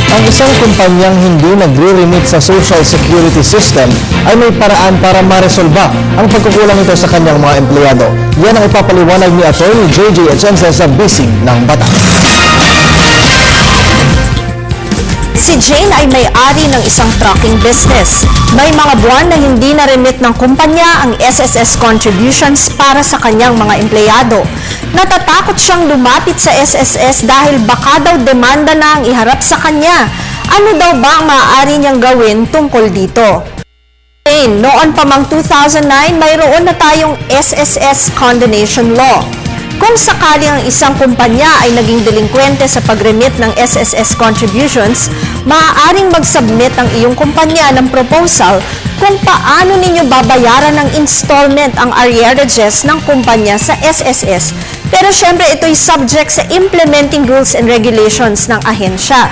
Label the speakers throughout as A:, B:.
A: Ang isang kumpanyang hindi nagre-remit sa Social Security System ay may paraan para maresolba ang pagkukulang ito sa kanyang mga empleyado. Yan ang ipapaliwanag ni Atty. JJ Atienza sa Bisig ng Bataan.
B: Si Jane ay may-ari ng isang trucking business. May mga buwan na hindi na-remit ng kumpanya ang SSS contributions para sa kanyang mga empleyado. Natatakot siyang lumapit sa SSS dahil baka daw demanda na ang iharap sa kanya. Ano daw ba ang maaari niyang gawin tungkol dito? Jane, noon pa mang 2009, mayroon na tayong SSS condonation law. Kung sakali ang isang kumpanya ay naging delinkwente sa pag-remit ng SSS contributions, maaaring mag-submit ang iyong kumpanya ng proposal kung paano ninyo babayaran ng installment ang arrearages ng kumpanya sa SSS. Pero syempre ito'y subject sa implementing rules and regulations ng ahensya.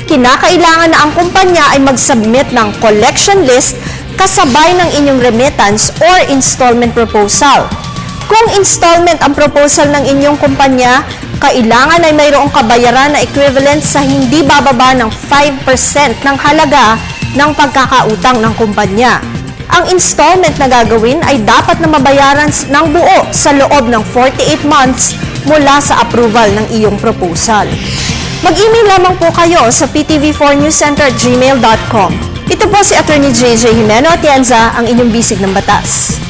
B: Kinakailangan na ang kumpanya ay mag-submit ng collection list kasabay ng inyong remittance or installment proposal. Kung installment ang proposal ng inyong kumpanya, kailangan ay mayroong kabayaran na equivalent sa hindi bababa ng 5% ng halaga ng pagkakautang ng kumpanya. Ang installment na gagawin ay dapat na mabayaran ng buo sa loob ng 48 months mula sa approval ng iyong proposal. Mag-email lamang po kayo sa ptv4newscenter@gmail.com. Ito po si Atty. JJ Atienza, ang inyong bisig ng batas.